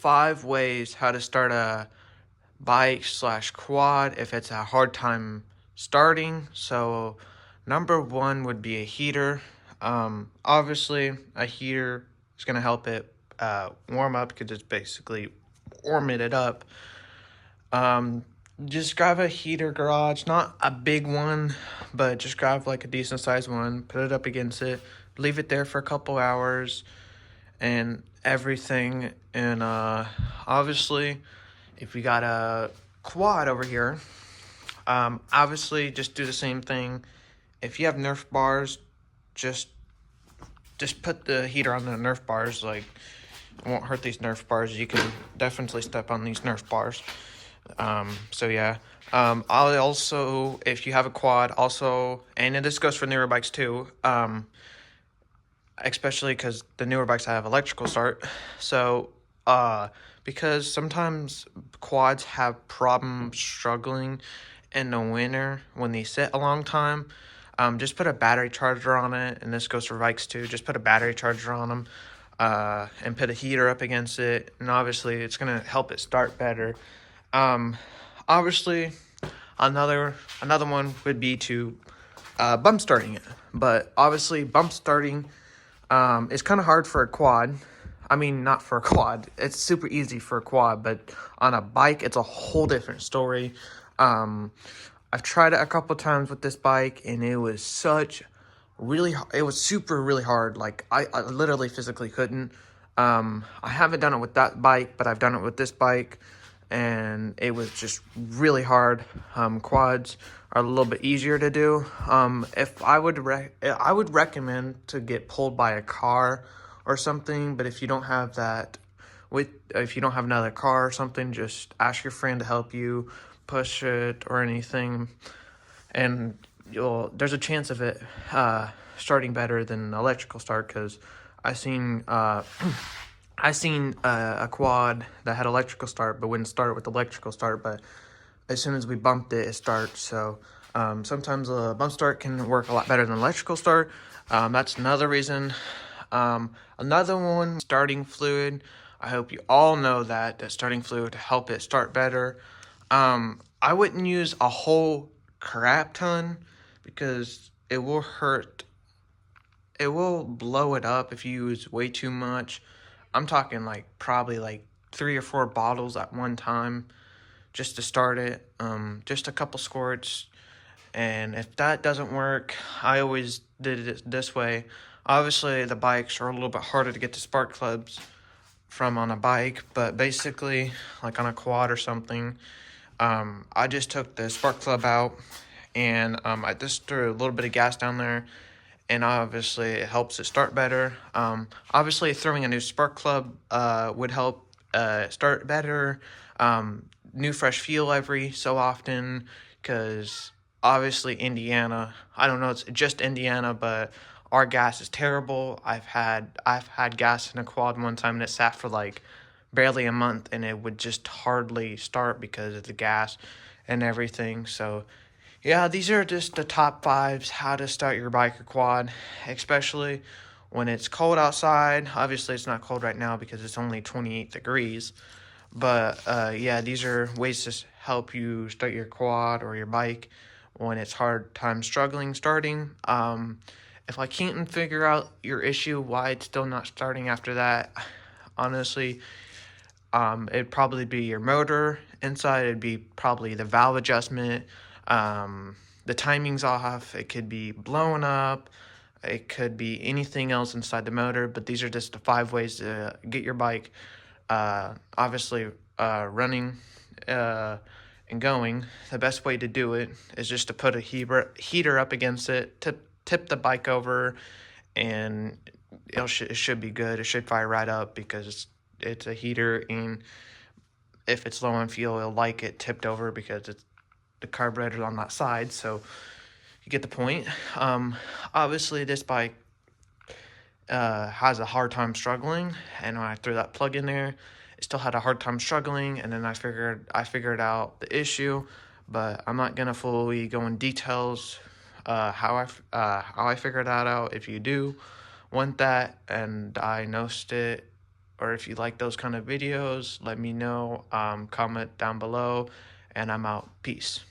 5 ways how to start a bike slash quad if it's a hard time starting. So, number one would be a heater. Obviously, a heater is going to help it warm up because it's basically warming it up. Um, just grab a heater garage, not a big one, but just grab like a decent sized one, put it up against it, leave it there for a couple hours and everything. And obviously, if we got a quad over here, obviously just do the same thing. If you have Nerf bars, just put the heater on the Nerf bars. Like, it won't hurt these Nerf bars. You can definitely step on these Nerf bars. So yeah. I'll also, if you have a quad, also, and this goes for newer bikes too. Especially because the newer bikes have electrical start. So, because sometimes quads have problems struggling in the winter when they sit a long time. Just put a battery charger on it, and this goes for bikes too. Just put a battery charger on them, and put a heater up against it, and obviously it's gonna help it start better. Um, Obviously, another one would be to bump starting it, but obviously bump starting it's kind of hard for a quad. I mean, not for a quad. It's super easy for a quad, but on a bike, it's a whole different story. Um, I've tried it a couple times with this bike, and it was it was super really hard. Like, I literally physically couldn't. I haven't done it with that bike, but I've done it with this bike, and it was just really hard. Quads are a little bit easier to do. If I would recommend to get pulled by a car or something, but if you don't have that, if you don't have another car or something, just ask your friend to help you push it or anything, and there's a chance of it starting better than electrical start, because I seen a quad that had electrical start but wouldn't start with electrical start, but as soon as we bumped it, it starts. So sometimes a bump start can work a lot better than electrical start. That's another reason. Another one, starting fluid. I hope you all know that starting fluid to help it start better. I wouldn't use a whole crap ton because it will hurt. It will blow it up if you use way too much. I'm talking like probably like 3 or 4 bottles at one time just to start it. Just a couple squirts. And if that doesn't work, I always did it this way. Obviously, the bikes are a little bit harder to get to spark plugs from on a bike, but basically, like on a quad or something, I just took the spark plug out, and I just threw a little bit of gas down there, and obviously it helps it start better. Obviously, throwing a new spark plug would help start better. New fresh fuel every so often, because obviously Indiana, I don't know, it's just Indiana, but our gas is terrible. I've had gas in a quad one time, and it sat for like barely a month, and it would just hardly start because of the gas and everything. So yeah, these are just the top fives how to start your bike or quad, especially when it's cold outside. Obviously, it's not cold right now because it's only 28 degrees. But yeah, these are ways to help you start your quad or your bike when it's hard time struggling starting. If I can't figure out your issue, why it's still not starting after that, honestly, it'd probably be your motor inside. It'd be probably the valve adjustment. The timing's off. It could be blowing up. It could be anything else inside the motor. But these are just the 5 ways to get your bike, obviously, running and going. The best way to do it is just to put a heater up against it, tip the bike over, and it should be good. It should fire right up because it's a heater, and if it's low on fuel, it'll like it tipped over because it's the carburetor's on that side. So you get the point. Obviously, this bike has a hard time struggling, and when I threw that plug in there, it still had a hard time struggling. And then I figured out the issue, but I'm not gonna fully go in details how I figured that out. If you do want that and diagnosed it or if you like those kind of videos, let me know. Comment down below, and I'm out. Peace.